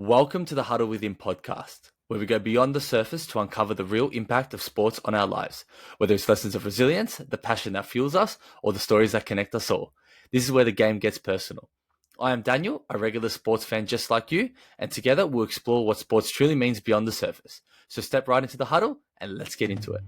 Welcome to the Huddle Within podcast, where we go beyond the surface to uncover the real impact of sports on our lives, whether it's lessons of resilience, the passion that fuels us, or the stories that connect us all. This is where the game gets personal. I am Daniel, a regular sports fan just like you, and together we'll explore what sports truly means beyond the surface. So step right into the huddle and let's get into it.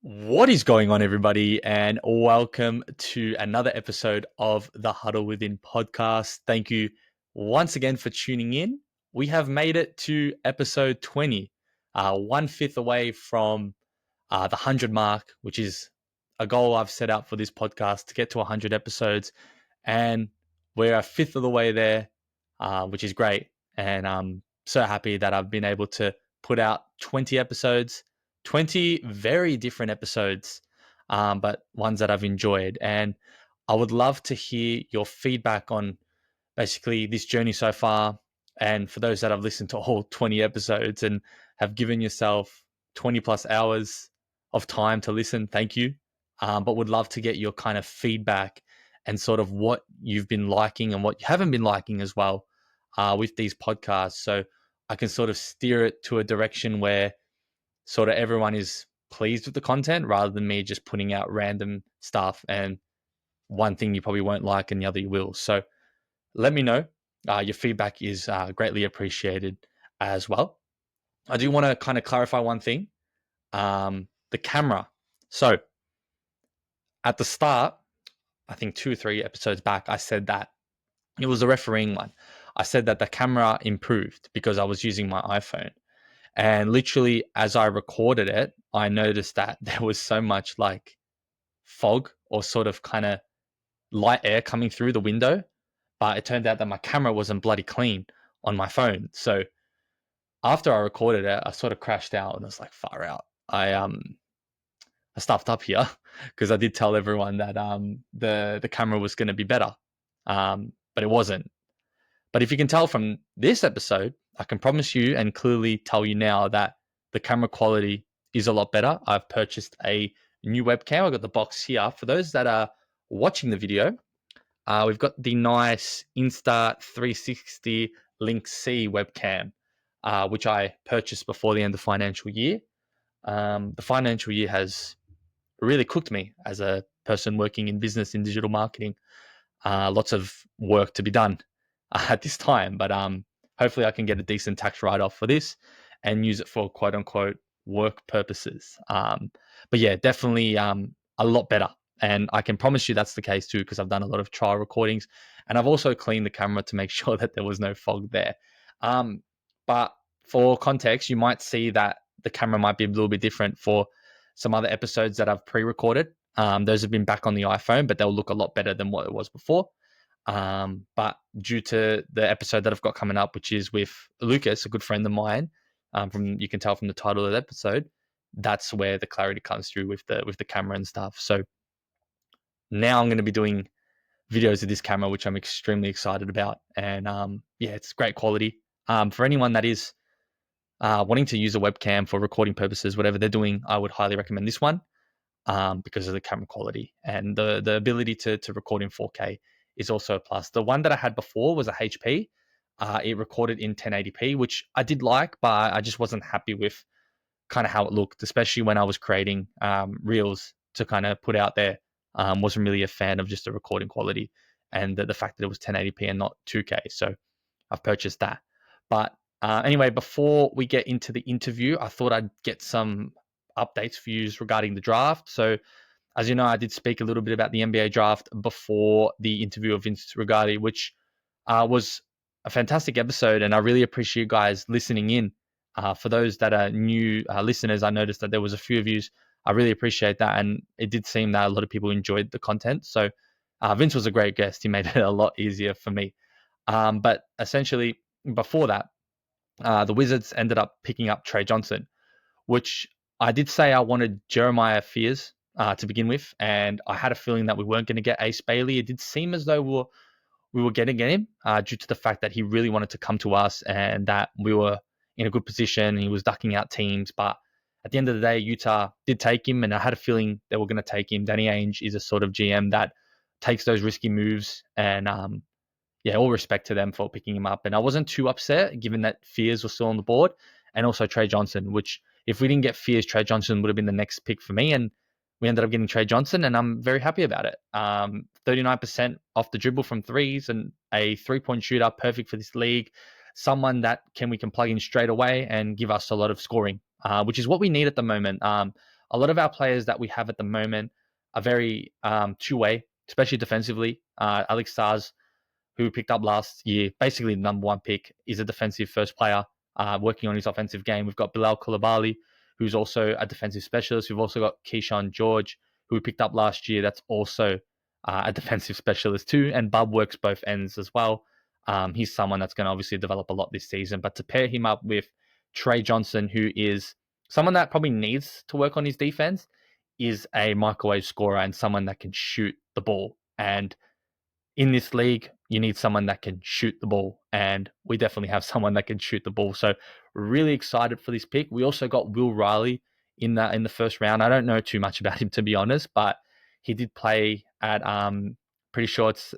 What is going on, everybody, and welcome to another episode of the Huddle Within podcast. Thank you once again for tuning in. We have made it to episode 20, 1/5 away from the 100 mark, which is a goal I've set out for this podcast to get to 100 episodes. And we're a fifth of the way there, which is great. And I'm so happy that I've been able to put out 20 episodes. 20 very different episodes, but ones that I've enjoyed. And I would love to hear your feedback on basically this journey so far. And for those that have listened to all 20 episodes and have given yourself 20 plus hours of time to listen, thank you. But would love to get your kind of feedback and sort of what you've been liking and what you haven't been liking as well with these podcasts. So I can sort of steer it to a direction where sort of everyone is pleased with the content rather than me just putting out random stuff and one thing you probably won't like and the other you will. So let me know. Your feedback is greatly appreciated as well. I do want to kind of clarify one thing. The camera. So at the start, I think 2 or 3 episodes back, I said that it was a refereeing one. I said that the camera improved because I was using my iPhone. And literally, as I recorded it, I noticed that there was so much like fog or sort of kind of light air coming through the window. But it turned out that my camera wasn't bloody clean on my phone. So after I recorded it, I sort of crashed out and I was like, far out. I stuffed up here because I did tell everyone that the camera was going to be better, but it wasn't. But if you can tell from this episode, I can promise you and clearly tell you now that the camera quality is a lot better. I've purchased a new webcam. I've got the box here. For those that are watching the video, we've got the nice Insta360 Link C webcam, which I purchased before the end of the financial year. The financial year has really cooked me as a person working in business in digital marketing. Lots of work to be done at this time, but hopefully I can get a decent tax write-off for this and use it for quote unquote work purposes. But yeah, definitely a lot better. And I can promise you that's the case too, because I've done a lot of trial recordings and I've also cleaned the camera to make sure that there was no fog there. But for context, you might see that the camera might be a little bit different for some other episodes that I've pre-recorded. Those have been back on the iPhone, but they'll look a lot better than what it was before. But due to the episode that I've got coming up, which is with Lucas, a good friend of mine, from you can tell from the title of the episode, that's where the clarity comes through with the camera and stuff. So now I'm going to be doing videos of this camera, which I'm extremely excited about, and yeah, it's great quality. For anyone that is wanting to use a webcam for recording purposes, whatever they're doing, I would highly recommend this one because of the camera quality and the ability to record in 4K. Is also a plus. The one that I had before was a HP. It recorded in 1080p, which I did like, but I just wasn't happy with kind of how it looked, especially when I was creating reels to kind of put out there. Wasn't really a fan of just the recording quality and the fact that it was 1080p and not 2K. So I've purchased that. But anyway, before we get into the interview, I thought I'd get some updates for you regarding the draft. So as you know, I did speak a little bit about the NBA draft before the interview of Vince Rigati, which was a fantastic episode, and I really appreciate you guys listening in. For those that are new listeners, I noticed that there was a few of you. I really appreciate that, and it did seem that a lot of people enjoyed the content. So Vince was a great guest. He made it a lot easier for me. But essentially, before that, the Wizards ended up picking up Trey Johnson, which I did say I wanted Jeremiah Fears to begin with, and I had a feeling that we weren't going to get Ace Bailey. It did seem as though we were getting him due to the fact that he really wanted to come to us and that we were in a good position. He was ducking out teams. But at the end of the day, Utah did take him, and I had a feeling they were going to take him. Danny Ainge is a sort of GM that takes those risky moves, and yeah, all respect to them for picking him up. And I wasn't too upset given that Fears was still on the board, and also Trey Johnson, which if we didn't get Fears, Trey Johnson would have been the next pick for me. And we ended up getting Trey Johnson, and I'm very happy about it. 39% off the dribble from threes and a 3-point shooter, perfect for this league. Someone that we can plug in straight away and give us a lot of scoring, which is what we need at the moment. A lot of our players that we have at the moment are very two-way, especially defensively. Alex Sars, who we picked up last year, basically the number one pick, is a defensive first player working on his offensive game. We've got Bilal Koulibaly, who's also a defensive specialist. We've also got Keyshawn George, who we picked up last year. That's also a defensive specialist too. And Bub works both ends as well. He's someone that's going to obviously develop a lot this season. But to pair him up with Trey Johnson, who is someone that probably needs to work on his defense, is a microwave scorer and someone that can shoot the ball. And in this league, you need someone that can shoot the ball, and we definitely have someone that can shoot the ball. So really excited for this pick. We also got Will Riley in the first round. I don't know too much about him, to be honest, but he did play at pretty sure it's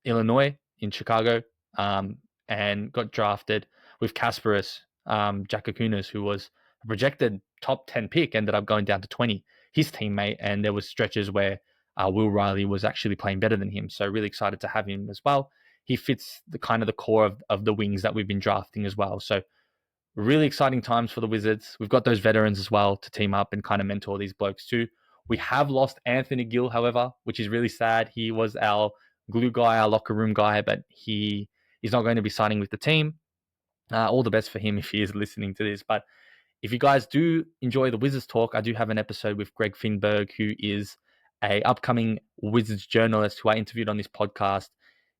Illinois in Chicago, and got drafted with Kasparis Jakakunas, who was a projected top 10 pick, ended up going down to 20, his teammate, and there was stretches where Will Riley was actually playing better than him. So really excited to have him as well. He fits the kind of the core of the wings that we've been drafting as well. So really exciting times for the Wizards. We've got those veterans as well to team up and kind of mentor these blokes too. We have lost Anthony Gill, however, which is really sad. He was our glue guy, our locker room guy, but he is not going to be signing with the team. All the best for him if he is listening to this. But if you guys do enjoy the Wizards talk, I do have an episode with Greg Finberg, who is a upcoming Wizards journalist who I interviewed on this podcast.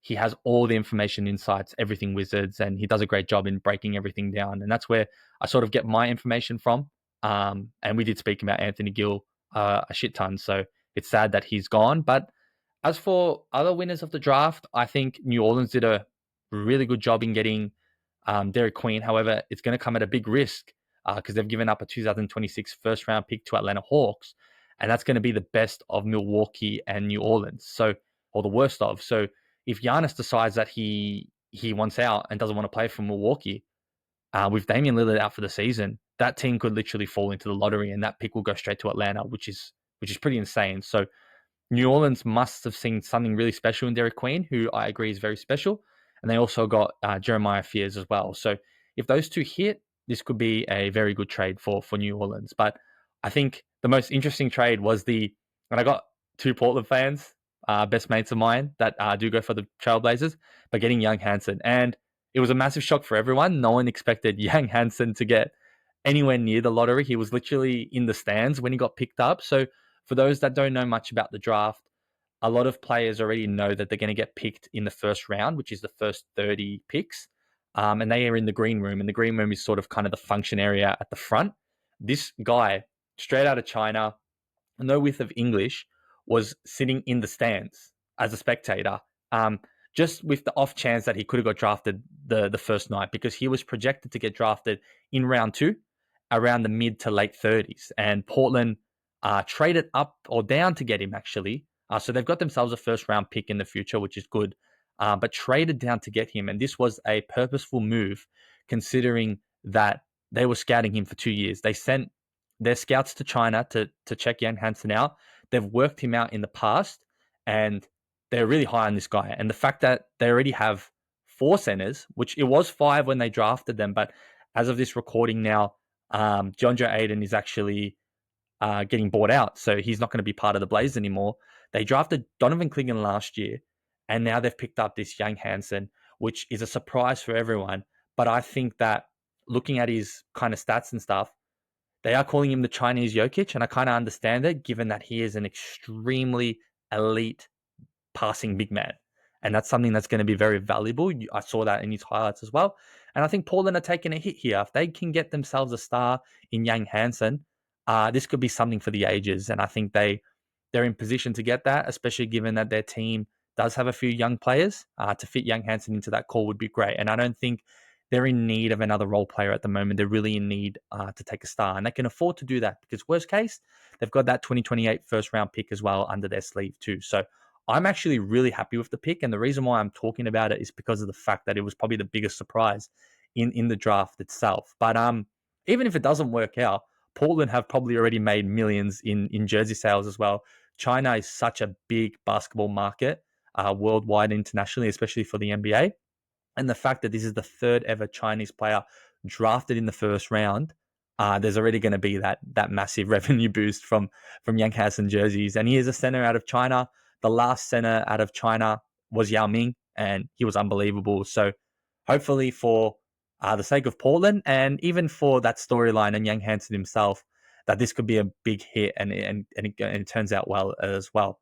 He has all the information, insights, everything Wizards, and he does a great job in breaking everything down. And that's where I sort of get my information from. And we did speak about Anthony Gill a shit ton. So it's sad that he's gone. But as for other winners of the draft, I think New Orleans did a really good job in getting Derek Queen. However, it's going to come at a big risk because they've given up a 2026 first round pick to Atlanta Hawks. And that's going to be the best of Milwaukee and New Orleans. So, or the worst of. So if Giannis decides that he wants out and doesn't want to play for Milwaukee, with Damian Lillard out for the season, that team could literally fall into the lottery and that pick will go straight to Atlanta, which is pretty insane. So New Orleans must have seen something really special in Derek Queen, who I agree is very special. And they also got Jeremiah Fears as well. So if those two hit, this could be a very good trade for New Orleans. But I think the most interesting trade was and I got two Portland fans, best mates of mine, that do go for the Trailblazers, but getting Young Hansen. And it was a massive shock for everyone. No one expected Young Hansen to get anywhere near the lottery. He was literally in the stands when he got picked up. So for those that don't know much about the draft, a lot of players already know that they're going to get picked in the first round, which is the first 30 picks. And they are in the green room. And the green room is sort of kind of the function area at the front. This guy, straight out of China, no width of English, was sitting in the stands as a spectator, just with the off chance that he could have got drafted the first night, because he was projected to get drafted in round 2 around the mid to late 30s. And Portland traded up or down to get him, actually. So they've got themselves a first round pick in the future, which is good, but traded down to get him. And this was a purposeful move, considering that they were scouting him for 2 years. They sent their scouts to China to check Young Hansen out. They've worked him out in the past, and they're really high on this guy. And the fact that they already have 4 centers, which it was 5 when they drafted them, but as of this recording now, John Joe Aiden is actually getting bought out. So he's not going to be part of the Blaze anymore. They drafted Donovan Clingan last year, and now they've picked up this Young Hansen, which is a surprise for everyone. But I think that looking at his kind of stats and stuff, they are calling him the Chinese Jokic, and I kind of understand it, given that he is an extremely elite passing big man. And that's something that's going to be very valuable. I saw that in his highlights as well. And I think Portland are taking a hit here. If they can get themselves a star in Young Hansen, this could be something for the ages. And I think they're in position to get that, especially given that their team does have a few young players, to fit Young Hansen into that call would be great. And I don't think they're in need of another role player at the moment. They're really in need to take a star, and they can afford to do that because worst case, they've got that 2028 first round pick as well under their sleeve too. So I'm actually really happy with the pick, and the reason why I'm talking about it is because of the fact that it was probably the biggest surprise in the draft itself. But even if it doesn't work out, Portland have probably already made millions in jersey sales as well. China is such a big basketball market worldwide, internationally, especially for the NBA. And the fact that this is the third ever Chinese player drafted in the first round, there's already going to be that massive revenue boost from Young Hansen jerseys. And he is a center out of China. The last center out of China was Yao Ming, and he was unbelievable. So hopefully for the sake of Portland and even for that storyline and Young Hansen himself, that this could be a big hit and it turns out well as well.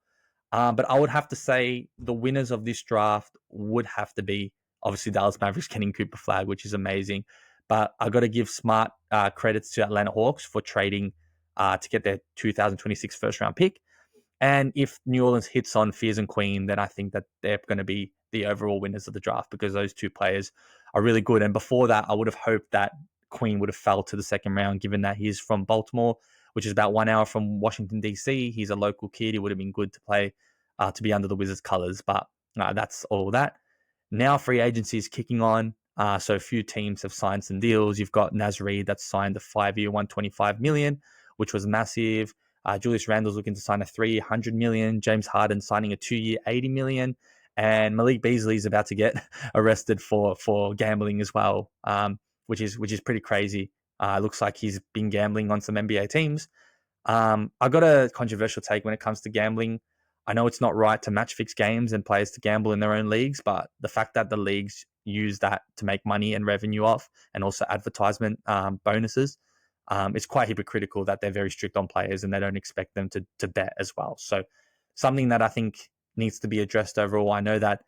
But I would have to say the winners of this draft would have to be obviously Dallas Mavericks getting Cooper Flag, which is amazing. But I got to give smart credits to Atlanta Hawks for trading to get their 2026 first round pick. And if New Orleans hits on Fears and Queen, then I think that they're going to be the overall winners of the draft because those two players are really good. And before that, I would have hoped that Queen would have fell to the second round, given that he's from Baltimore, which is about 1 hour from Washington, D.C. He's a local kid. He would have been good to play, to be under the Wizards' colors. But that's all that. Now free agency is kicking on. So a few teams have signed some deals. You've got Nasri that's signed a 5-year, $125 million, which was massive. Julius Randle's looking to sign a $300 million. James Harden signing a 2-year, $80 million. And Malik Beasley is about to get arrested for gambling as well, which is pretty crazy. Looks like he's been gambling on some NBA teams. I got a controversial take when it comes to gambling. I know it's not right to match fix games and players to gamble in their own leagues, but the fact that the leagues use that to make money and revenue off and also advertisement bonuses, it's quite hypocritical that they're very strict on players and they don't expect them to bet as well. So something that I think needs to be addressed overall. I know that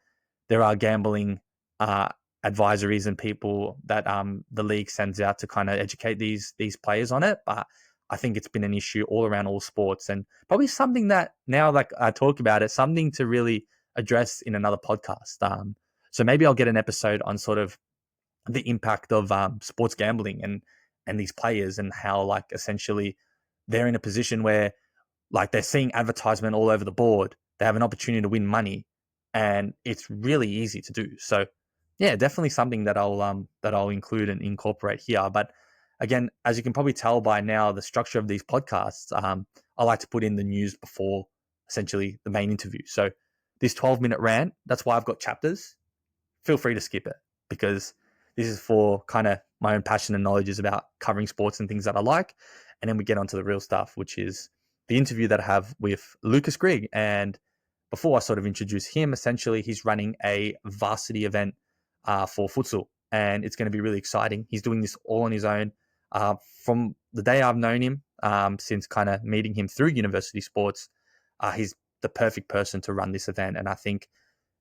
there are gambling advisories and people that the league sends out to kind of educate these players on it, but I think it's been an issue all around all sports and probably something that now, like I talk about it, something to really address in another podcast. So maybe I'll get an episode on sort of the impact of sports gambling and these players and how like essentially they're in a position where like they're seeing advertisement all over the board. They have an opportunity to win money, and it's really easy to do. So, yeah, definitely something that I'll include and incorporate here. But again, as you can probably tell by now, the structure of these podcasts, I like to put in the news before essentially the main interview. So this 12-minute rant, that's why I've got chapters. Feel free to skip it because this is for kind of my own passion and knowledge is about covering sports and things that I like. And then we get onto the real stuff, which is the interview that I have with Lucas Grigg. And before I sort of introduce him, essentially he's running a varsity event for futsal, and it's going to be really exciting. He's doing this all on his own. From the day I've known him, since kind of meeting him through university sports, he's the perfect person to run this event. And I think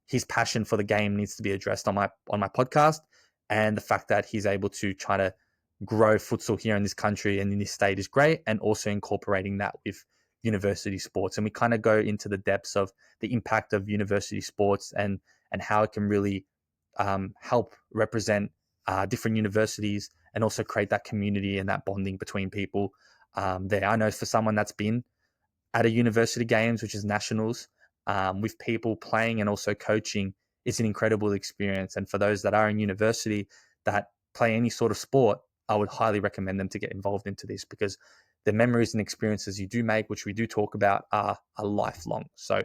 his passion for the game needs to be addressed on my podcast, and the fact that he's able to try to grow futsal here in this country and in this state is great, and also incorporating that with university sports. And we kind of go into the depths of the impact of university sports and how it can really help represent different universities and also create that community and that bonding between people there. I know for someone that's been at a university games, which is nationals, with people playing and also coaching, it's an incredible experience. And for those that are in university that play any sort of sport, I would highly recommend them to get involved into this because the memories and experiences you do make, which we do talk about, are lifelong. So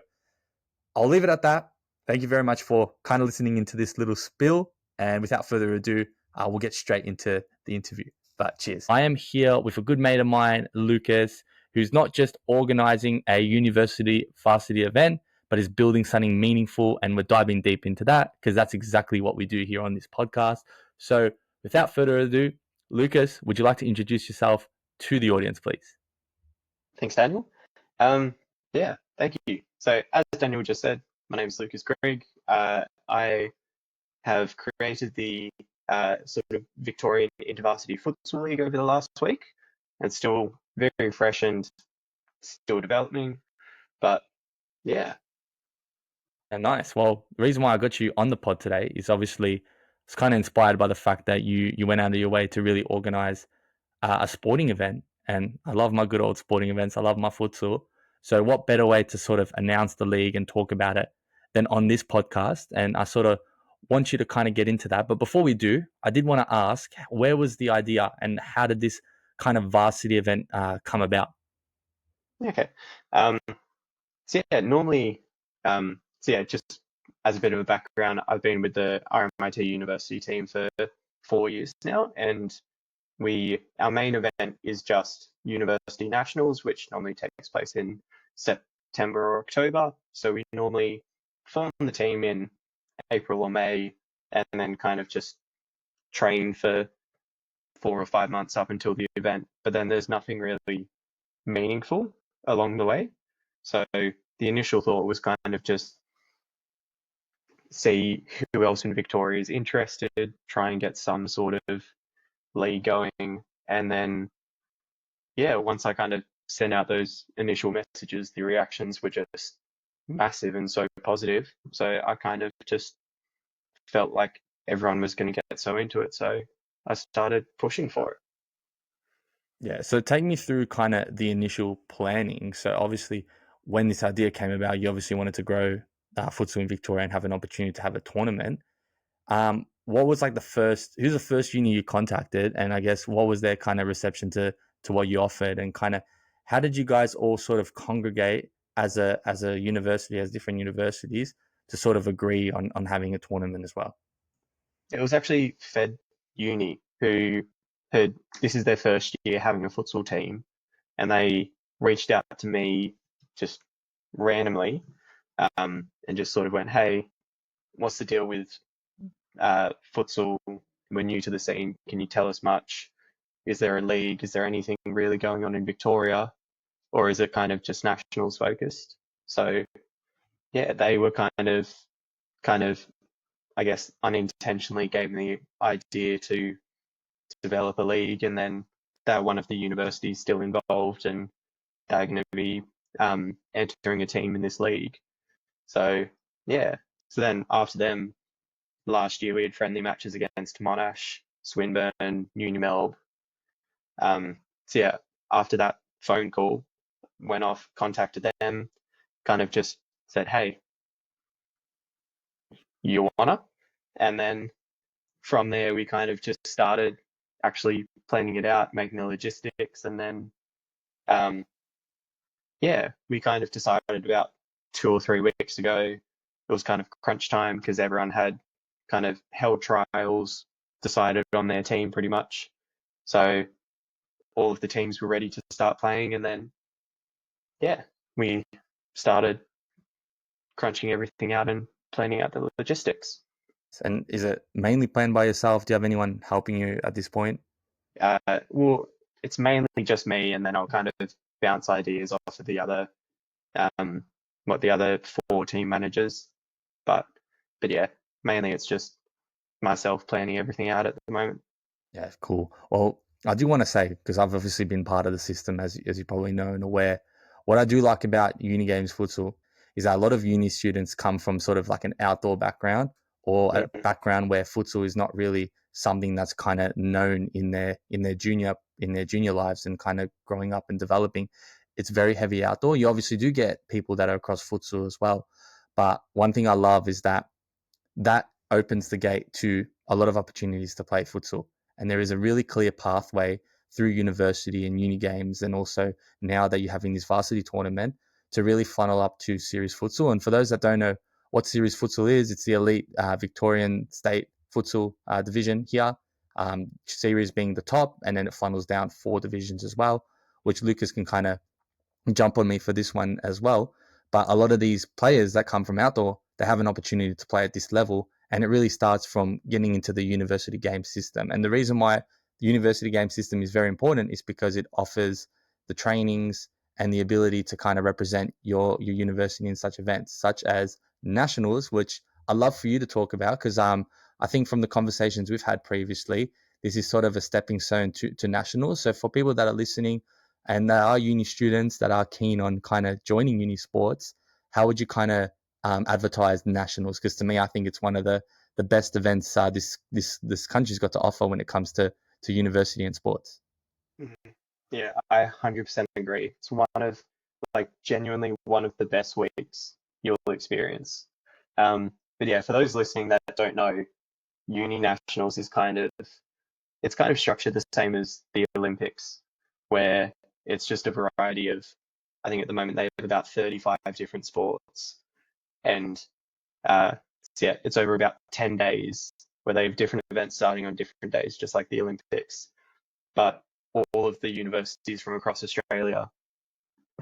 I'll leave it at that. Thank you very much for kind of listening into this little spill. And without further ado, we'll get straight into the interview. But cheers. I am here with a good mate of mine, Lucas, who's not just organizing a university varsity event, but is building something meaningful. And we're diving deep into that because that's exactly what we do here on this podcast. So without further ado, Lucas, would you like to introduce yourself to the audience, please? Thanks, Daniel. Yeah, thank you. So as Daniel just said, my name is Lucas Grigg. I have created the sort of Victorian Intervarsity Football League over the last week. It's still very fresh and still developing, but yeah. Yeah, nice. Well, the reason why I got you on the pod today is obviously it's kind of inspired by the fact that you went out of your way to really organize a sporting event, and I love my good old sporting events. I love my futsal. So, what better way to sort of announce the league and talk about it than on this podcast? And I sort of want you to kind of get into that. But before we do, I did want to ask, where was the idea, and how did this kind of varsity event come about? Okay. Um, so yeah, normally, so yeah, just as a bit of a background, I've been with the RMIT university team for 4 years now, and our main event is just university nationals, which normally takes place in September or October. So we normally form the team in April or May, and then kind of just train for 4 or 5 months up until the event. But then there's nothing really meaningful along the way. So the initial thought was kind of just see who else in Victoria is interested, try and get some sort of league going, and then yeah, once I kind of sent out those initial messages, the reactions were just massive and so positive. So I kind of just felt like everyone was going to get so into it. So I started pushing for it. Yeah, so take me through kind of the initial planning. So obviously, when this idea came about, you obviously wanted to grow futsal in Victoria and have an opportunity to have a tournament. What was like the first? Who's the first uni you contacted, and I guess what was their kind of reception to what you offered, and kind of how did you guys all sort of congregate as a university, as different universities, to sort of agree on having a tournament as well? It was actually Fed Uni who had this is their first year having a futsal team, and they reached out to me just randomly, and just sort of went, "Hey, what's the deal with futsal? We're new to the scene. Can you tell us much? Is there a league? Is there anything really going on in Victoria, or is it kind of just nationals focused?" So yeah, they were kind of, I guess, unintentionally gave me the idea to develop a league, and then they're one of the universities still involved, and they're going to be entering a team in this league. So yeah, so then after them, last year we had friendly matches against Monash, Swinburne, Uni Melb. So yeah, after that phone call, went off, contacted them, kind of just said, "Hey, you wanna?" And then from there, we kind of just started actually planning it out, making the logistics, and then um, yeah, we kind of decided about 2 or 3 weeks ago. It was kind of crunch time because everyone had kind of held trials, decided on their team pretty much. So all of the teams were ready to start playing, and then yeah, we started crunching everything out and planning out the logistics. And is it mainly planned by yourself? Do you have anyone helping you at this point? Well, it's mainly just me, and then I'll kind of bounce ideas off of um, the other 4 team managers. But yeah, mainly it's just myself planning everything out at the moment. Yeah, cool. Well, I do want to say, because I've obviously been part of the system, as you probably know and aware, what I do like about uni games futsal is that a lot of uni students come from sort of like an outdoor background or a Mm. background where futsal is not really something that's kind of known in their junior lives and kind of growing up and developing. It's very heavy outdoor. You obviously do get people that are across futsal as well, but one thing I love is that opens the gate to a lot of opportunities to play futsal. And there is a really clear pathway through university and uni games, and also now that you're having this varsity tournament to really funnel up to series futsal. And for those that don't know what series futsal is, it's the elite Victorian state futsal division here. Series being the top, and then it funnels down 4 divisions as well, which Lucas can kind of jump on me for this one as well. But a lot of these players that come from outdoor, they have an opportunity to play at this level. And it really starts from getting into the university game system. And the reason why the university game system is very important is because it offers the trainings and the ability to kind of represent your university in such events, such as nationals, which I love for you to talk about because I think from the conversations we've had previously, this is sort of a stepping stone to nationals. So for people that are listening and there are uni students that are keen on kind of joining uni sports, how would you kind of advertised nationals, because to me, I think it's one of the best events this country's got to offer when it comes to university and sports. Mhm. Yeah, I 100% agree. It's one of, like, genuinely one of the best weeks you'll experience. But yeah, for those listening that don't know, uni nationals is it's kind of structured the same as the Olympics, where it's just a variety of, I think at the moment they have about 35 different sports, and uh, so yeah, it's over about 10 days where they have different events starting on different days, just like the Olympics. But all of the universities from across Australia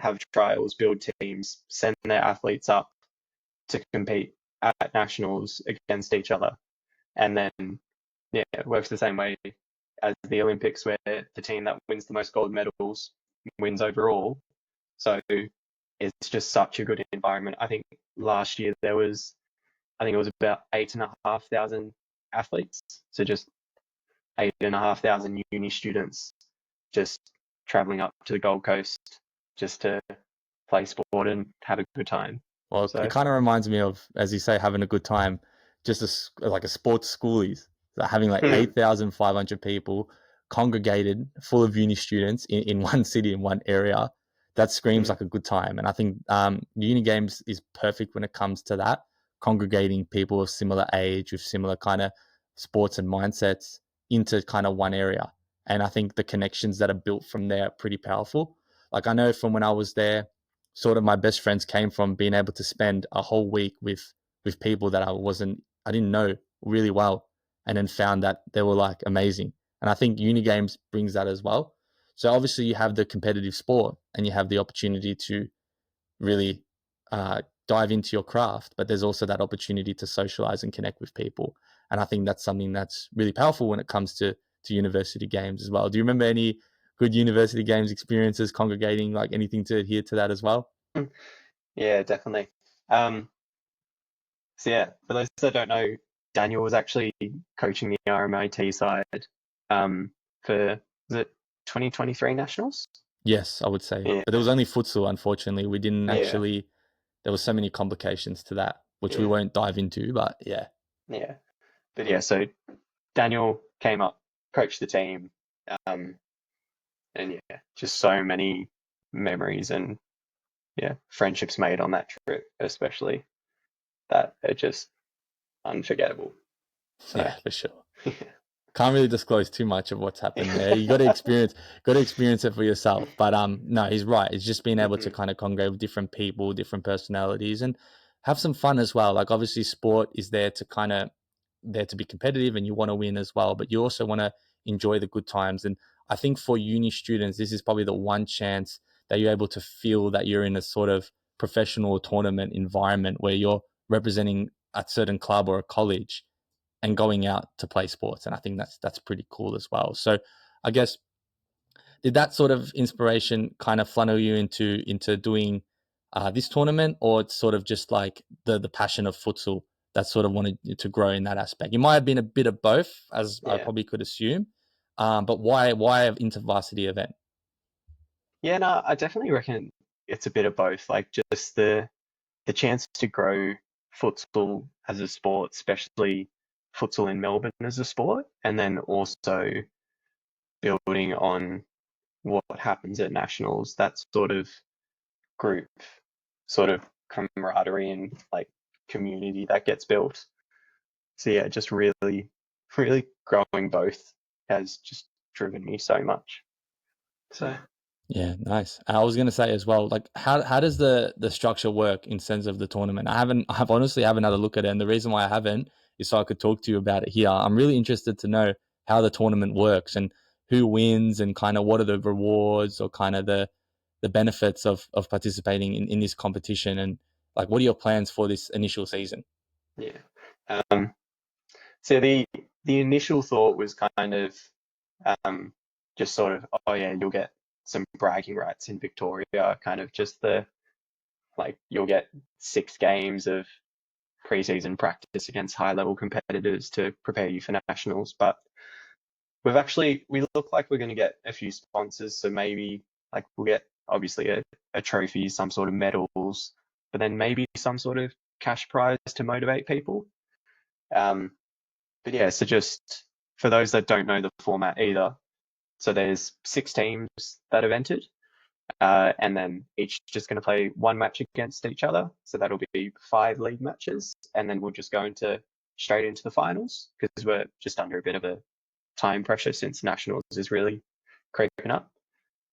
have trials, build teams, send their athletes up to compete at nationals against each other. And then, yeah, it works the same way as the Olympics, where the team that wins the most gold medals wins overall. So it's just such a good environment. I think last year I think it was about 8,500 athletes. So just 8,500 uni students just traveling up to the Gold Coast just to play sport and have a good time. Well, it So, kind of reminds me of, as you say, having a good time, just like a sports schoolies, so having like 8,500 people congregated, full of uni students in one city, in one area. That screams like a good time. And I think uni games is perfect when it comes to that, congregating people of similar age, with similar kind of sports and mindsets into kind of one area. And I think the connections that are built from there are pretty powerful. Like I know from when I was there, sort of my best friends came from being able to spend a whole week with people that I didn't know really well, and then found that they were like amazing. And I think uni games brings that as well. So obviously you have the competitive sport and you have the opportunity to really dive into your craft, but there's also that opportunity to socialize and connect with people. And I think that's something that's really powerful when it comes to university games as well. Do you remember any good university games experiences, congregating, like anything to adhere to that as well? yeah, definitely. Um, so yeah, for those that don't know, Daniel was actually coaching the RMIT side for, was it 2023 nationals? Yes, I would say. But there Yeah, was only futsal, unfortunately. We didn't yeah, actually, there was so many complications to that, which we yeah, won't dive into, but yeah. yeah. But yeah, so Daniel came up, coached the team, um, and yeah, just so many memories and yeah, friendships made on that trip, especially that are just unforgettable. So Yeah, for sure. Can't really disclose too much of what's happened there. You got to experience it for yourself. But no, he's right. It's just being able to Mhm. kind of congregate with different people, different personalities, and have some fun as well. Like obviously, sport is there to kind of there to be competitive, and you want to win as well. But you also want to enjoy the good times. And I think for uni students, this is probably the one chance that you're able to feel that you're in a sort of professional tournament environment where you're representing a certain club or a college and going out to play sports. And I think that's pretty cool as well. So I guess, did that sort of inspiration kind of funnel you into doing this tournament, or it's sort of just like the passion of futsal that sort of wanted you to grow in that aspect? It might have been a bit of both, as I Yeah. probably could assume. But why an intervarsity event? Yeah, no, I definitely reckon it's a bit of both. Like just the chance to grow futsal as a sport, especially futsal in Melbourne as a sport, and then also building on what happens at nationals, that sort of group, sort of camaraderie and like community that gets built. So yeah, just really, really growing both has just driven me so much. So Yeah, nice. I was gonna say as well, like how does the structure work in sense of the tournament? I've honestly haven't had a look at it, and the reason why I haven't is so I could talk to you about it here. I'm really interested to know how the tournament works and who wins and kind of what are the rewards or kind of the benefits of participating in this competition, and like what are your plans for this initial season? yeah. Um, so the initial thought was kind of um, just sort of, oh yeah, you'll get some bragging rights in Victoria, kind of just the like you'll get 6 games of preseason practice against high level competitors to prepare you for nationals. But we look like we're going to get a few sponsors, so maybe like we'll get obviously a trophy, some sort of medals, but then maybe some sort of cash prize to motivate people. But yeah, so just for those that don't know the format either, so there's 6 teams that have entered, and then each just going to play one match against each other. So that'll be 5 league matches, and then we'll just go straight into the finals because we're just under a bit of a time pressure since nationals is really creeping up.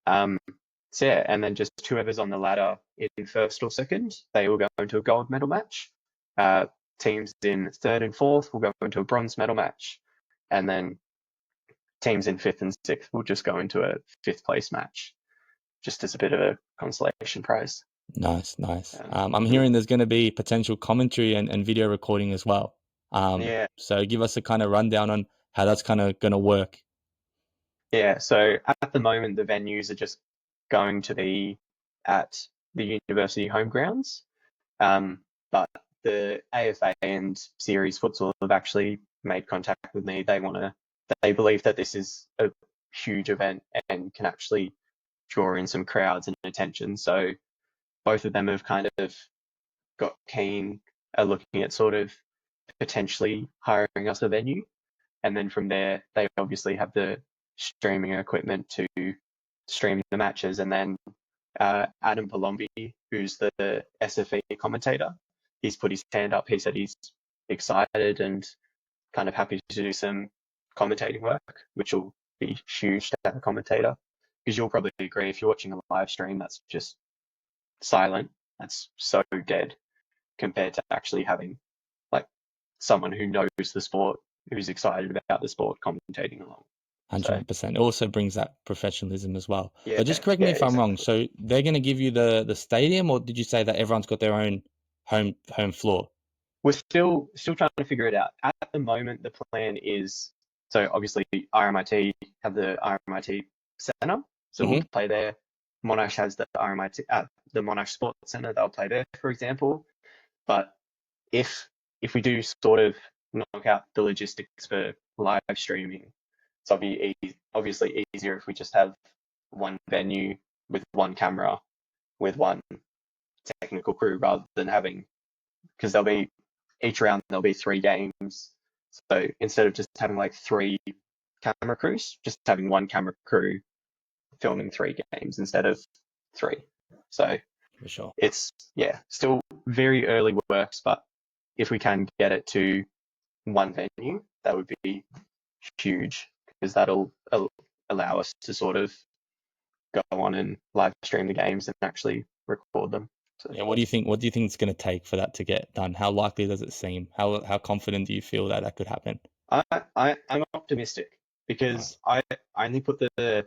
So yeah, and then just whoever's on the ladder in first or second, they will go into a gold medal match. Teams in third and fourth will go into a bronze medal match, and then teams in fifth and sixth will just go into a 5th place match, just as a bit of a consolation prize. Nice. I'm hearing there's going to be potential commentary and video recording as well. Yeah. So give us a kind of rundown on how that's kind of going to work. Yeah, so at the moment, the venues are just going to be at the university home grounds. But the AFA and Series Futsal have actually made contact with me. They believe that this is a huge event and can actually draw in some crowds and attention. So both of them have kind of got keen at looking at sort of potentially hiring us a venue. And then from there, they obviously have the streaming equipment to stream the matches. And then Adam Palombi, who's the SFE commentator, he's put his hand up. He said he's excited and kind of happy to do some commentating work, which will be huge to have a commentator. Because you'll probably agree, if you're watching a live stream that's just silent, that's so dead compared to actually having like someone who knows the sport, who's excited about the sport commentating along. 100%. It also brings that professionalism as well. Yeah, But just correct me if I'm wrong. exactly. So they're going to give you the stadium, or did you say that everyone's got their own home floor? We're still trying to figure it out. At the moment, the plan is, so obviously RMIT have the RMIT Centre, so we'll play there. Monash has the the Monash Sports Centre. They'll play there, for example. But if we do sort of knock out the logistics for live streaming, so it'll be obviously easier if we just have one venue with one camera, with one technical crew, rather than having, because each round there'll be 3 games. So instead of just having like 3 camera crews, just having one camera crew filming 3 games instead of 3. So For sure. it's, yeah, still very early works, but if we can get it to one venue, that would be huge, because that'll allow us to sort of go on and live stream the games and actually record them. So, Yeah. What do you think it's going to take for that to get done? How likely does it seem? How confident do you feel that could happen? I'm optimistic because I only put an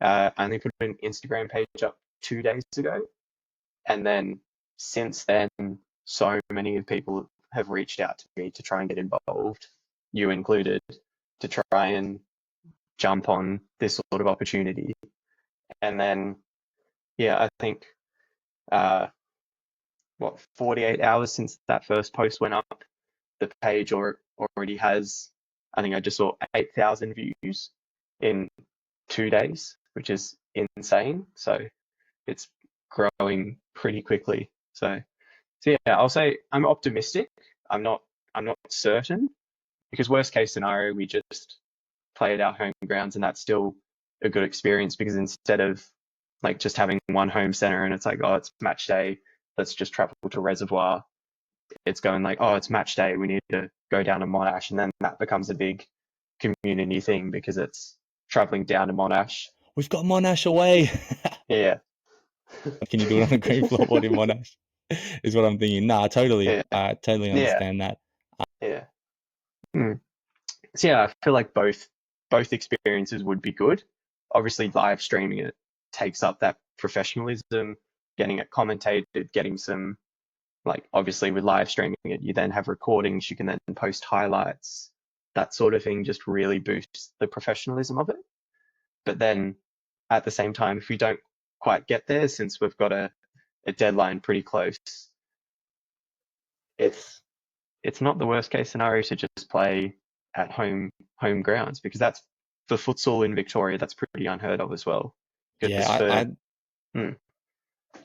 Instagram page up 2 days ago, and then since then, so many people have reached out to me to try and get involved, you included, to try and jump on this sort of opportunity. And then, yeah, I think 48 hours since that first post went up, the page already has, I think I just saw 8,000 views in 2 days, which is insane. So it's growing pretty quickly. So yeah, I'll say I'm optimistic. I'm not certain, because worst case scenario, we just play at our home grounds, and that's still a good experience, because instead of like just having one home center and it's like, oh, it's match day, let's just travel to Reservoir. It's going like, oh, it's match day, we need to go down to Monash, and then that becomes a big community thing because it's traveling down to Monash. We've got Monash away. Yeah. Can you do it on a green floorboard in Monash? Is what I'm thinking. I totally understand that. Yeah. So yeah, I feel like both experiences would be good. Obviously, live streaming it takes up that professionalism, getting it commentated, getting some, like, obviously with live streaming it, you then have recordings, you can then post highlights, that sort of thing just really boosts the professionalism of it. But then at the same time, if we don't quite get there, since we've got a deadline pretty close, it's not the worst case scenario to just play at home grounds, because that's, for futsal in Victoria, that's pretty unheard of as well. Yeah,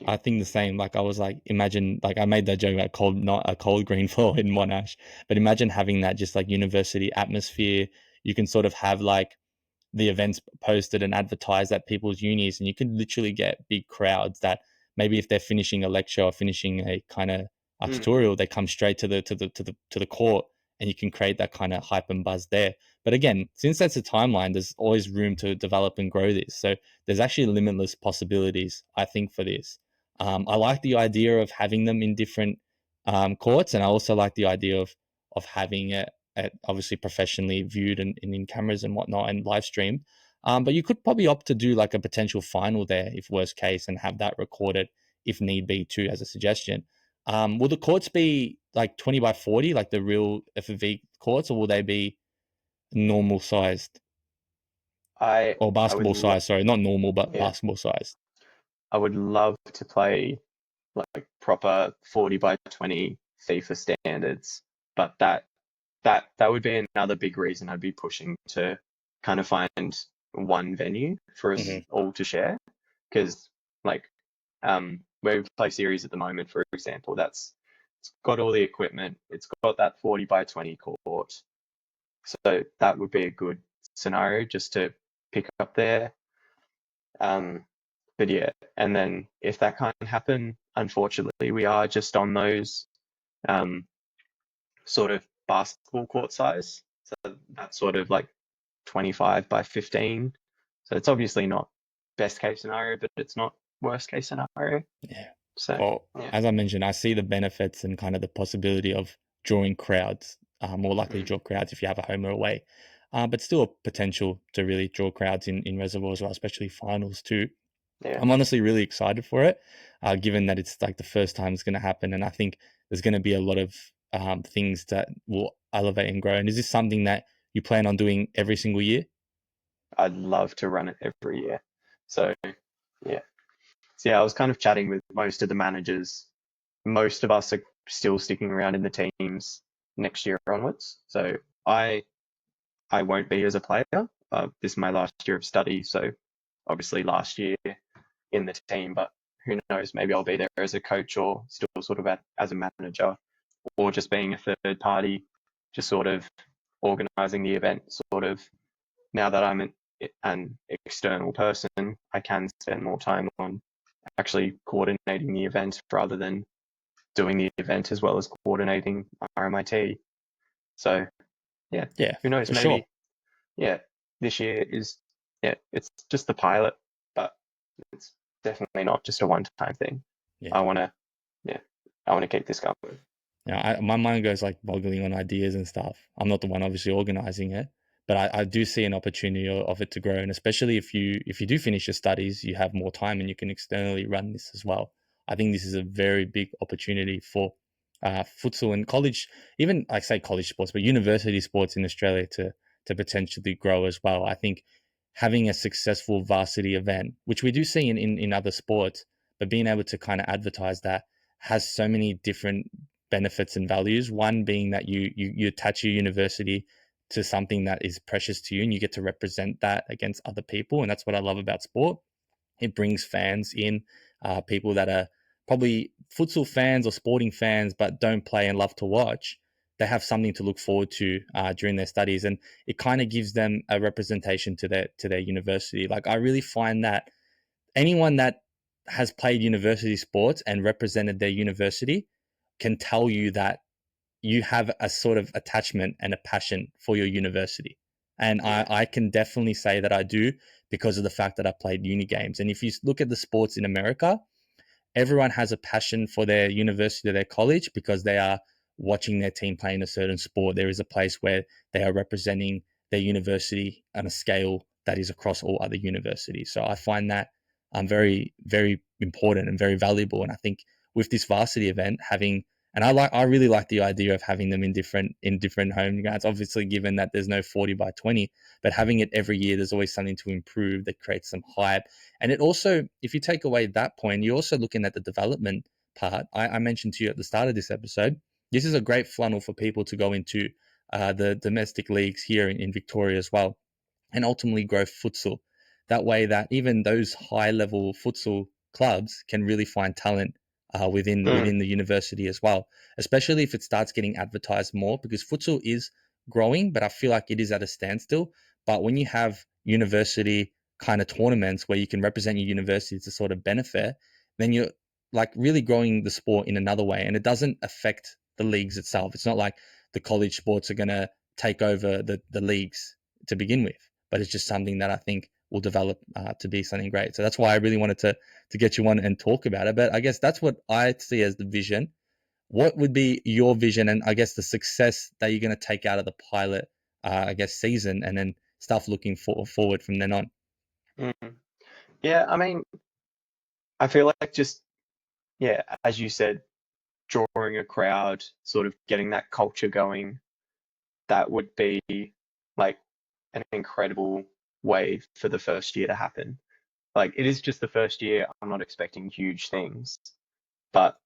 I think the same. Like I was like, imagine like I made that joke about cold, not a cold green floor in Monash, but imagine having that just like university atmosphere. You can sort of have like the events posted and advertised at people's unis, and you can literally get big crowds that maybe if they're finishing a lecture or finishing a kind of a Mm, tutorial, they come straight to the court, and you can create that kind of hype and buzz there. But again, since that's a timeline, there's always room to develop and grow this. So there's actually limitless possibilities, I think, for this. I like the idea of having them in different courts, and I also like the idea of having it obviously professionally viewed and in cameras and whatnot and live streamed. But you could probably opt to do like a potential final there, if worst case, and have that recorded if need be too, as a suggestion. Will the courts be like 20 by 40, like the real FFV courts, or will they be normal sized or I would basketball sized? Sorry, not normal, but yeah, basketball sized. I would love to play like proper 40 by 20 FIFA standards, but that would be another big reason I'd be pushing to kind of find one venue for us Hmm. all to share. Because like where we play series at the moment, for example, it's got all the equipment, it's got that 40 by 20 court. So that would be a good scenario just to pick up there. Um, but yeah, and then if that can't happen, unfortunately, we are just on those um, sort of basketball court size. So that's sort of like 25 by 15. So it's obviously not best case scenario, but it's not worst case scenario. Yeah. So Well, yeah, as I mentioned, I see the benefits and kind of the possibility of drawing crowds, more likely to mm, draw crowds if you have a home or away, but still a potential to really draw crowds in reservoirs as well, especially finals too. yeah, I'm honestly really excited for it, given that it's like the first time it's going to happen, and I think there's going to be a lot of things that will elevate and grow. And is this something that you plan on doing every single year? I'd love to run it every year. So yeah, so yeah, I was kind of chatting with most of the managers. Most of us are still sticking around in the teams next year onwards. So I I won't be as a player. This is my last year of study, so obviously last year in the team, but who knows, maybe I'll be there as a coach or still sort of as a manager or just being a third party, just sort of organizing the event. Sort of now that I'm an external person, I can spend more time on actually coordinating the event rather than doing the event as well as coordinating RMIT. So yeah, Yeah, who knows, for sure. maybe yeah, this year is yeah, it's just the pilot, but it's definitely not just a one-time thing. Yeah. I want to, yeah, I want to keep this going. My mind goes like boggling on ideas and stuff. I'm not the one obviously organizing it, but I do see an opportunity of it to grow. And especially if you do finish your studies, you have more time and you can externally run this as well. I think this is a very big opportunity for futsal and college, even I say college sports, but university sports in Australia to potentially grow as well. I think having a successful varsity event, which we do see in other sports, but being able to kind of advertise that has so many different benefits and values. One being that you attach your university to something that is precious to you, and you get to represent that against other people, and that's what I love about sport. It brings fans in, people that are probably futsal fans or sporting fans but don't play and love to watch. They have something to look forward to during their studies, and it kind of gives them a representation to their university. Like I really find that anyone that has played university sports and represented their university can tell you that you have a sort of attachment and a passion for your university. And I, Yeah, I can definitely say that I do because of the fact that I played uni games. And if you look at the sports in America, everyone has a passion for their university or their college because they are watching their team playing a certain sport. There is a place where they are representing their university on a scale that is across all other universities. So I find that very, very important and very valuable. And I think with this varsity event, I really like the idea of having them in different home grounds. Obviously, given that there's no 40 by 20, but having it every year, there's always something to improve that creates some hype. And it also, if you take away that point, you're also looking at the development part. I mentioned to you at the start of this episode, this is a great funnel for people to go into the domestic leagues here in Victoria as well, and ultimately grow futsal. That way, that even those high level futsal clubs can really find talent within the university as well, especially if it starts getting advertised more, because futsal is growing, but I feel like it is at a standstill. But when you have university kind of tournaments where you can represent your university to sort of benefit, then you're like really growing the sport in another way, and it doesn't affect the leagues itself. It's not like the college sports are going to take over the leagues to begin with, but it's just something that I think will develop to be something great. So that's why I really wanted to get you on and talk about it. But I guess that's what I see as the vision. What would be your vision, and I guess the success that you're going to take out of the pilot, I guess, season, and then stuff looking forward from then on? Mm. Yeah, I mean, I feel like just, yeah, as you said, drawing a crowd, sort of getting that culture going, that would be like an incredible way for the first year to happen. Like, it is just the first year. I'm not expecting huge things, but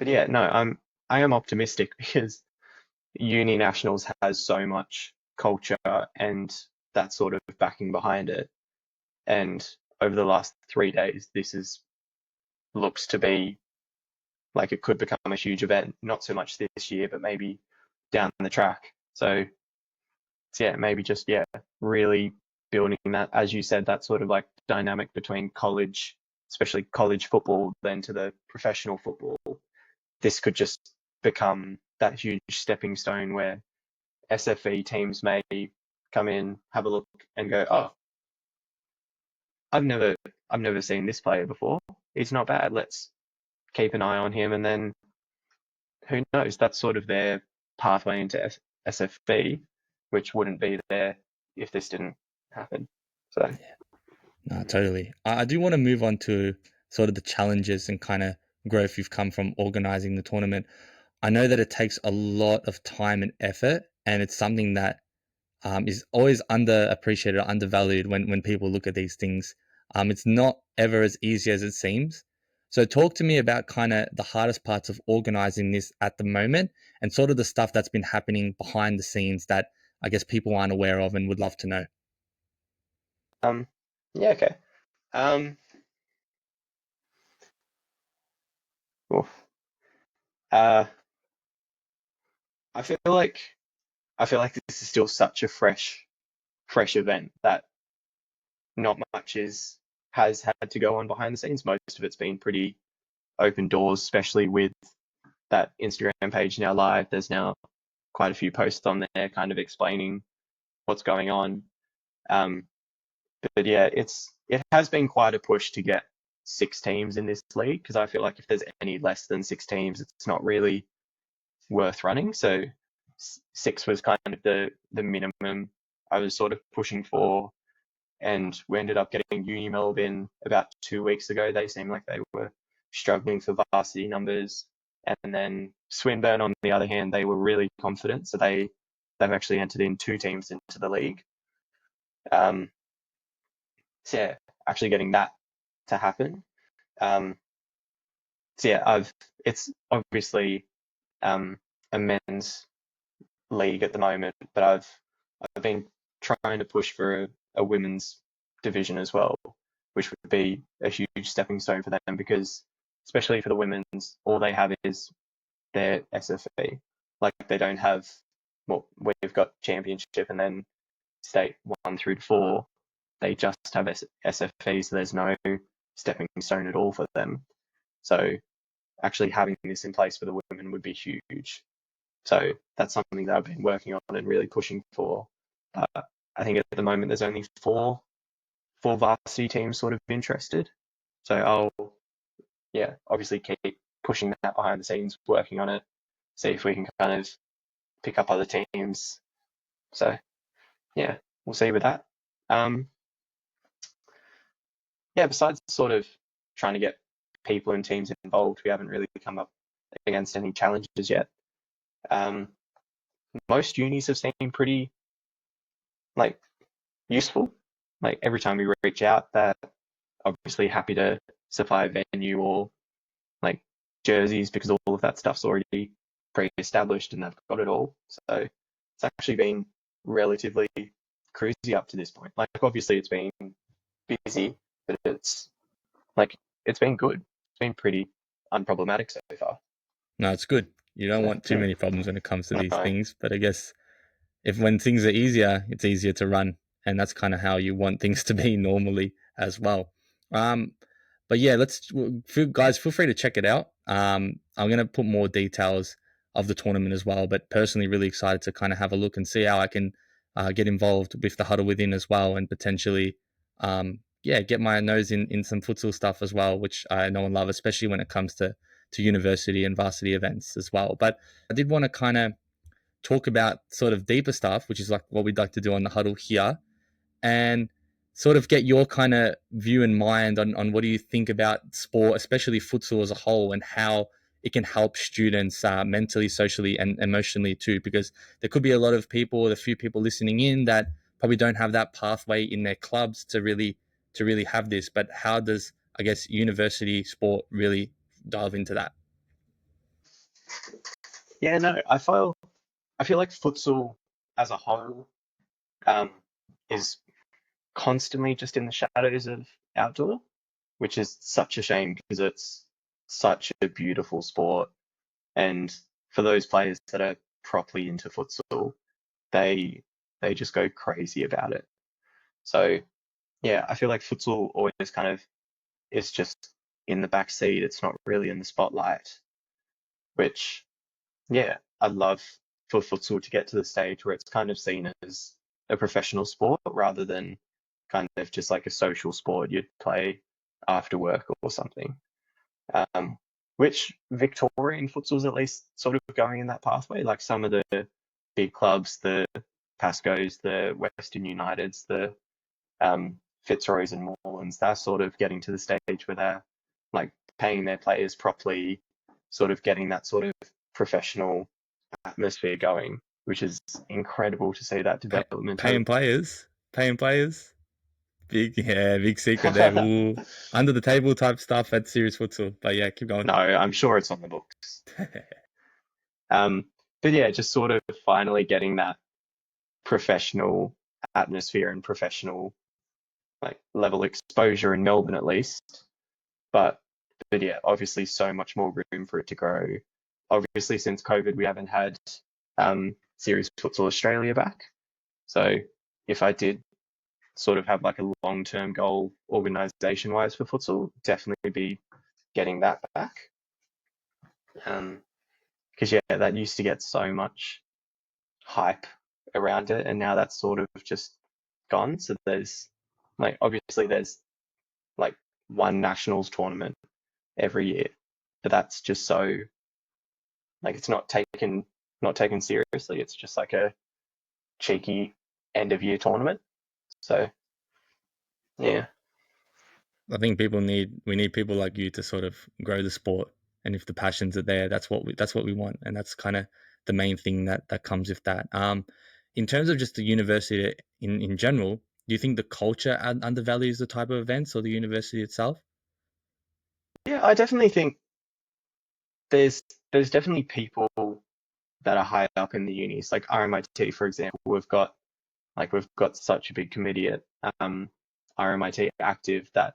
yeah, no, I am optimistic because uni nationals has so much culture and that sort of backing behind it. And over the last 3 days, this is looks to be like it could become a huge event. Not so much this year, but maybe down the track. So yeah, maybe just, yeah, really building that, as you said, that sort of like dynamic between college, especially college football, then to the professional football. This could just become that huge stepping stone where SFE teams may come in, have a look, and go, "Oh, I've never, I've never seen this player before. He's not bad. Let's keep an eye on him." And then who knows? That's sort of their pathway into SFB, which wouldn't be there if this didn't happen. So, No, totally. I do want to move on to sort of the challenges and kind of growth you've come from organizing the tournament. I know that it takes a lot of time and effort, and it's something that is always underappreciated or undervalued when people look at these things. It's not ever as easy as it seems. So, talk to me about kind of the hardest parts of organizing this at the moment, and sort of the stuff that's been happening behind the scenes that I guess people aren't aware of and would love to know. um, yeah, okay. Um, oof. Uh, I feel like this is still such a fresh event that not much is has had to go on behind the scenes. Most of it's been pretty open doors, especially with that Instagram page now live. There's now quite a few posts on there kind of explaining what's going on. Um, but yeah, it has been quite a push to get 6 teams in this league, because I feel like if there's any less than 6 teams, it's not really worth running. So six was kind of the minimum I was sort of pushing for, and we ended up getting Uni Melbourne about 2 weeks ago. They seemed like they were struggling for varsity numbers, and then Swinburne, on the other hand, they were really confident, so they've actually entered in 2 teams into the league. So yeah, actually getting that to happen. Um, so yeah, it's obviously a men's league at the moment, but I've been trying to push for a women's division as well, which would be a huge stepping stone for them, because especially for the women's, all they have is their SFE. Like, they don't have, well, we've got championship and then state 1 through to 4. They just have SFE, so there's no stepping stone at all for them. So actually having this in place for the women would be huge. So that's something that I've been working on and really pushing for. I think at the moment there's only four varsity teams sort of interested. So I'll, yeah, obviously keep pushing that behind the scenes, working on it, see if we can kind of pick up other teams. So yeah, we'll see with that. Um, yeah, besides sort of trying to get people and teams involved, we haven't really come up against any challenges yet. Um, most unis have seemed pretty like useful. Like, every time we reach out, they're obviously happy to supply a venue or like jerseys, because all of that stuff's already pre-established and they've got it all. So it's actually been relatively cruisy up to this point. Like, obviously it's been busy, but like it's been good. It's been pretty unproblematic so far. No, it's good. You don't So want too yeah, many problems when it comes to these no, things. But I guess if when things are easier, it's easier to run, and that's kind of how you want things to be normally as well. Um, but yeah, guys feel free to check it out. I'm gonna put more details of the tournament as well. But personally, really excited to kind of have a look and see how I can get involved with the huddle within as well, and potentially, yeah, get my nose in some futsal stuff as well, which I know and love, especially when it comes to university and varsity events as well. But I did want to kind of talk about sort of deeper stuff, which is like what we'd like to do on the huddle here, and sort of get your kind of view and mind on what do you think about sport, especially futsal as a whole, and how it can help students mentally, socially, and emotionally too. Because there could be a lot of people, a few people listening in that probably don't have that pathway in their clubs to really have this. But how does, I guess, university sport really dive into that? yeah, no. I feel like futsal as a whole um, is constantly just in the shadows of outdoor, which is such a shame because it's such a beautiful sport. And for those players that are properly into futsal, they they just go crazy about it. So yeah, I feel like futsal always kind of is just in the back seat. It's not really in the spotlight, which yeah, I'd love for futsal to get to the stage where it's kind of seen as a professional sport rather than kind of just like a social sport you'd play after work or something. Um, which Victorian futsal's at least sort of going in that pathway. Like some of the big clubs, the Pascoes, the Western Uniteds, the Fitzroys and Morelands, they're sort of getting to the stage where they're like paying their players properly, sort of getting that sort of professional atmosphere going, which is incredible to see that Pay, development over. paying players. Big, yeah, big secret there. Ooh, under the table type stuff at serious futsal. But yeah, keep going. No, I'm sure it's on the books. Um, but yeah, just sort of finally getting that professional atmosphere and professional like level exposure in Melbourne at least. But but yeah, obviously so much more room for it to grow. Obviously, since COVID, we haven't had Series Futsal Australia back. So if I did sort of have like a long-term goal organisation-wise for futsal, definitely be getting that back. Because yeah, that used to get so much hype around it, and now that's sort of just gone. So there's like obviously there's like one nationals tournament every year, but that's just so like it's not taken seriously. It's just like a cheeky end of year tournament. So yeah, I think we need people like you to sort of grow the sport, and if the passions are there, that's what we want, and that's kind of the main thing that comes with that. In terms of just the university in general, do you think the culture undervalues the type of events or the university itself? yeah, I definitely think there's there's definitely people that are high up in the unis, like RMIT, for example. We've got such a big committee at RMIT active that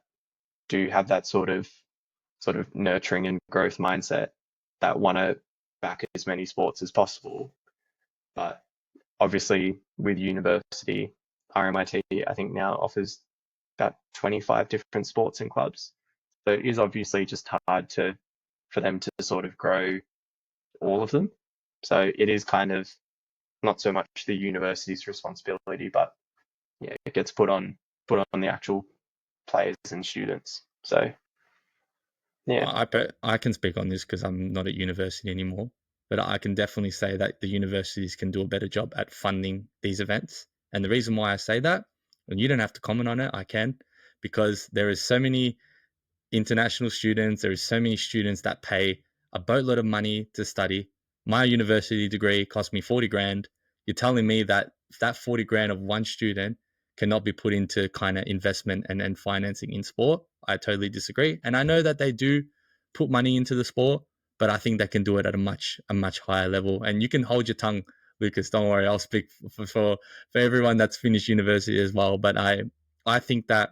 do have that sort of nurturing and growth mindset that want to back as many sports as possible. But obviously, with university, RMIT, I think now offers about 25 different sports and clubs. So it is obviously just hard for them to sort of grow all of them. So it is kind of not so much the university's responsibility, but yeah, it gets put on the actual players and students. So yeah, I can speak on this because I'm not at university anymore, but I can definitely say that the universities can do a better job at funding these events. And the reason why I say that, and you don't have to comment on it, I can, because there is so many international students. There is so many students that pay a boatload of money to study. My university degree cost me 40 grand. You're telling me that 40 grand of one student cannot be put into kind of investment and financing in sport? I totally disagree. And I know that they do put money into the sport, but I think they can do it at a much higher level. And you can hold your tongue, Lucas. Don't worry. I'll speak for everyone that's finished university as well. But I think that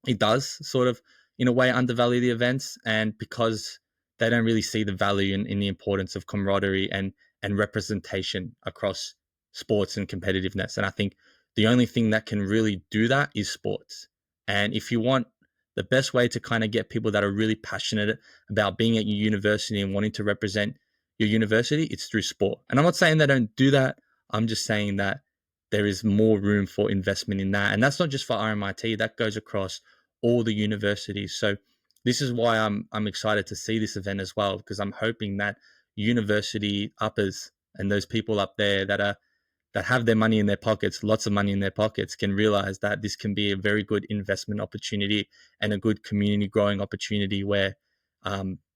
it does sort of in a way undervalue the events, and because they don't really see the value in the importance of camaraderie and representation across sports and competitiveness. And I think the only thing that can really do that is sports. And if you want the best way to kind of get people that are really passionate about being at your university and wanting to represent your university, it's through sport. And I'm not saying they don't do that. I'm just saying that there is more room for investment in that. And that's not just for RMIT, that goes across all the universities. So this is why I'm excited to see this event as well, because I'm hoping that university uppers and those people up there that have their money in their pockets, lots of money in their pockets, can realize that this can be a very good investment opportunity and a good community growing opportunity where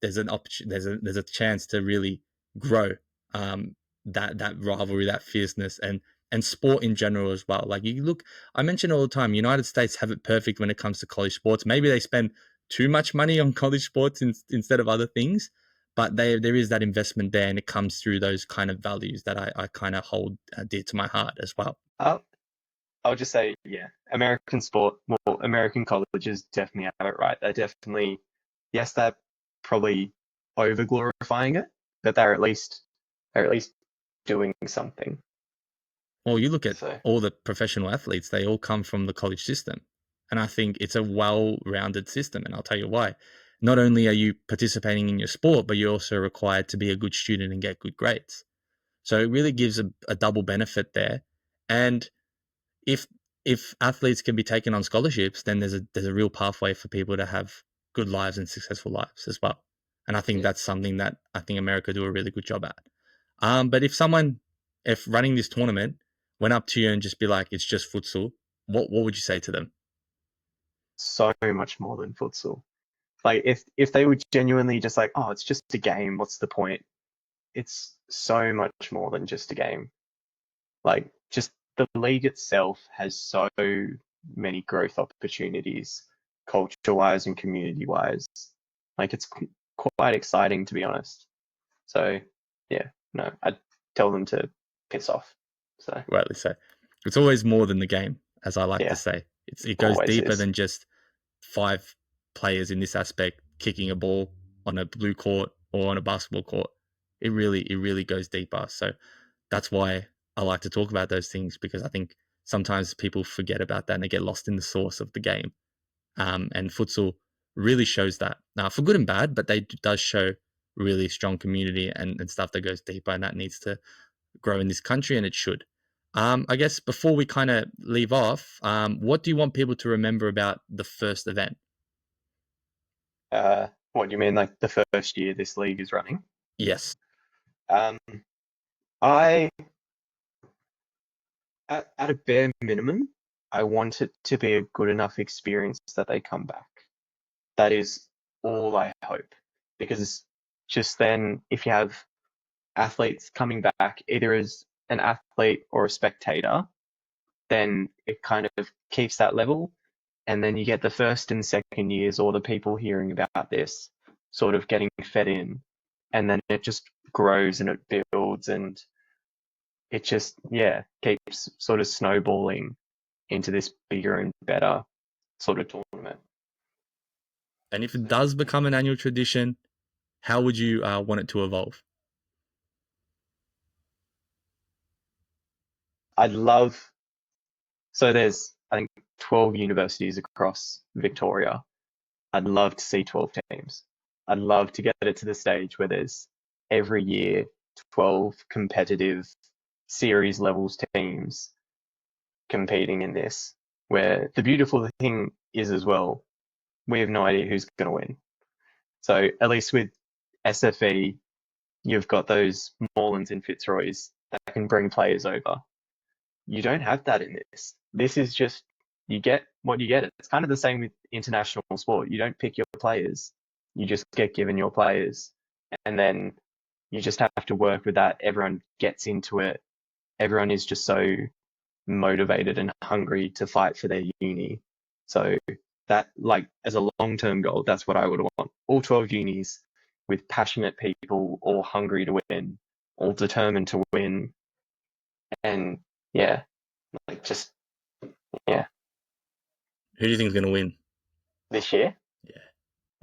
there's a chance to really grow that rivalry, that fierceness, and sport in general as well. Like you look, I mention all the time, United States have it perfect when it comes to college sports. Maybe they spend too much money on college sports instead of other things, but there is that investment there, and it comes through those kind of values that I kind of hold dear to my heart as well. I'll just say, yeah, American sport, well, American colleges definitely have it right. They're definitely, yes, they're probably over glorifying it, but they're at least doing something. Well, you look at So all the professional athletes, they all come from the college system. And I think it's a well-rounded system. And I'll tell you why. Not only are you participating in your sport, but you're also required to be a good student and get good grades. So it really gives a double benefit there. And if if athletes can be taken on scholarships, then there's a real pathway for people to have good lives and successful lives as well. And I think yeah. that's something that I think America do a really good job at. But if running this tournament went up to you and just be like, it's just futsal, what would you say to them? So much more than futsal. Like if they were genuinely just like, oh, it's just a game, what's the point? It's so much more than just a game. Like just the league itself has so many growth opportunities, culture-wise and community-wise. Like it's quite exciting to be honest. So yeah, no, I'd tell them to piss off. So Rightly so. It's always more than the game, as I like to yeah, say. It goes always deeper is. than just five players in this aspect kicking a ball on a blue court or on a basketball court. It really goes deeper. So that's why I like to talk about those things, because I think sometimes people forget about that and they get lost in the source of the game. And futsal really shows that, for good and bad, but does show really strong community and stuff that goes deeper, and that needs to grow in this country, and it should. I guess before we kind of leave off, what do you want people to remember about the first event? What do you mean, like the first year this league is running? Yes. Um, I at a bare minimum, I want it to be a good enough experience that they come back. That is all I hope. Because just then, if you have athletes coming back either as an athlete or a spectator, then it kind of keeps that level. And then you get the first and second years, or the people hearing about this, sort of getting fed in. And then it just grows and it builds and it just, yeah, keeps sort of snowballing into this bigger and better sort of tournament. And if it So does become an annual tradition, how would you want it to evolve? I'd love, so there's, I think, 12 universities across Victoria. I'd love to see 12 teams. I'd love to get it to the stage where there's every year 12 competitive series levels teams competing in this, where the beautiful thing is as well, we have no idea who's going to win. So at least with SFE, you've got those Morlands and Fitzroys that can bring players over. You don't have that in this. This is just, you get what you get. It's kind of the same with international sport. You don't pick your players. You just get given your players. And then you just have to work with that. Everyone gets into it. Everyone is just so motivated and hungry to fight for their uni. So that, like, as a long-term goal, that's what I would want. All 12 unis with passionate people, all hungry to win, all determined to win. And yeah, like just, yeah, Who do you think is going to win? this year. Yeah.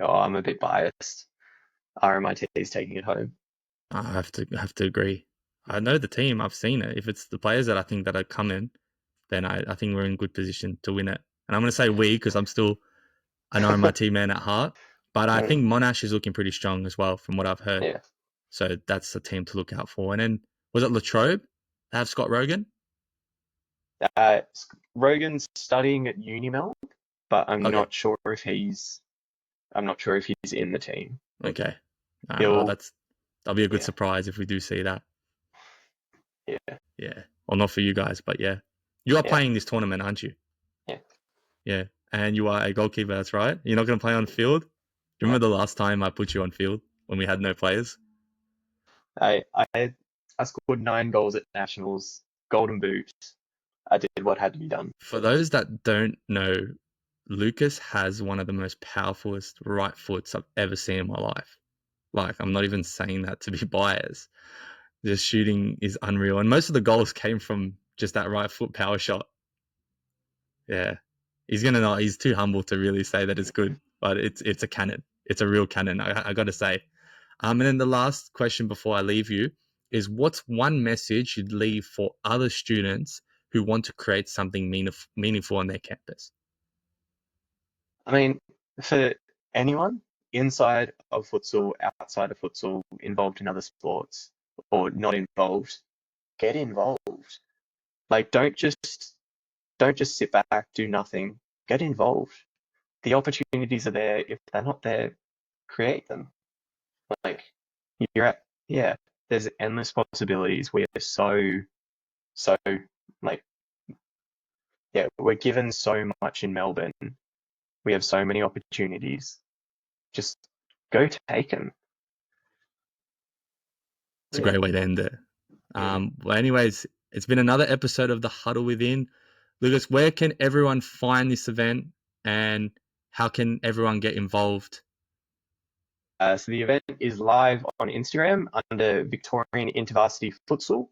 Oh, I'm a bit biased. RMIT is taking it home. I have to agree. I know the team. I've seen it. If it's the players that I think that are coming, then I think we're in good position to win it. And I'm going to say we because I'm still an RMIT man at heart. But I think Monash is looking pretty strong as well from what I've heard. Yeah. So that's a team to look out for. And then, was it Latrobe? They have Scott Rogan? Rogan's studying at Unimel, but I'm Okay. not sure if he's in the team. Okay. He'll- That'll be a good yeah. surprise if we do see that. Yeah. Yeah. Well, not for you guys, but yeah. You are Yeah. playing this tournament, aren't you? Yeah. Yeah. And you are a goalkeeper, that's right. You're not going to play on field? Do you remember the last time I put you on field when we had no players? I scored 9 goals at nationals, golden boot. I did what had to be done. For those that don't know, Lucas has one of the most powerfulest right foots I've ever seen in my life. Like, I'm not even saying that to be biased. The shooting is unreal. And most of the goals came from just that right foot power shot. Yeah. He's too humble to really say that it's good, but it's a cannon. It's a real cannon, I got to say. And then the last question before I leave you is, what's one message you'd leave for other students who want to create something meaningful on their campus? I mean, for anyone inside of futsal, outside of futsal, involved in other sports, or not involved, get involved. Like, don't just sit back, do nothing. Get involved. The opportunities are there. If they're not there, create them. Like, there's endless possibilities. We are so like, yeah, we're given so much in Melbourne. We have so many opportunities. Just go take them. It's a great way to end it. Well, anyways, it's been another episode of The Huddle Within. Lucas, where can everyone find this event and how can everyone get involved? So the event is live on Instagram under Victorian Intervarsity Futsal.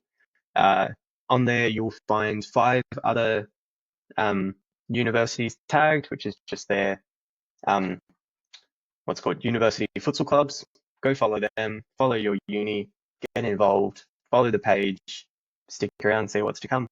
On there, you'll find 5 other universities tagged, which is just their what's called university futsal clubs. Go follow them, follow your uni, get involved, follow the page, stick around, see what's to come.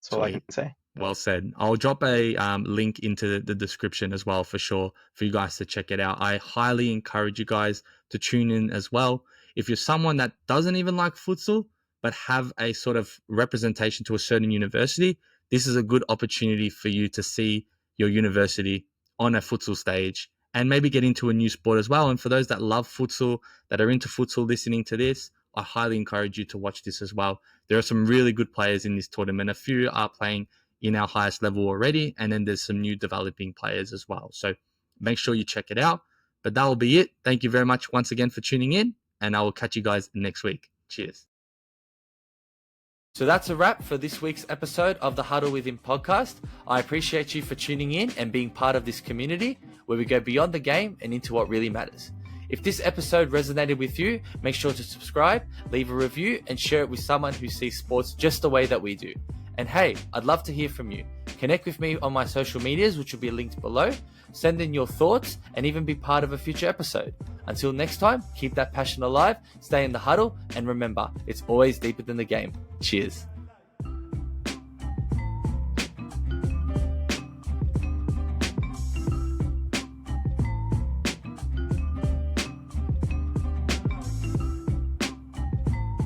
That's all I can say. Well said. I'll drop a link into the description as well for sure for you guys to check it out. I highly encourage you guys to tune in as well. If you're someone that doesn't even like futsal, but have a sort of representation to a certain university, this is a good opportunity for you to see your university on a futsal stage and maybe get into a new sport as well. And for those that love futsal, that are into futsal listening to this, I highly encourage you to watch this as well. There are some really good players in this tournament. A few are playing in our highest level already, and then there's some new developing players as well. So make sure you check it out. But that will be it. Thank you very much once again for tuning in, and I will catch you guys next week. Cheers. So that's a wrap for this week's episode of the Huddle Within podcast. I appreciate you for tuning in and being part of this community where we go beyond the game and into what really matters. If this episode resonated with you, make sure to subscribe, leave a review, and share it with someone who sees sports just the way that we do. And hey, I'd love to hear from you. Connect with me on my social medias, which will be linked below. Send in your thoughts and even be part of a future episode. Until next time, keep that passion alive, stay in the huddle, and remember, it's always deeper than the game. Cheers.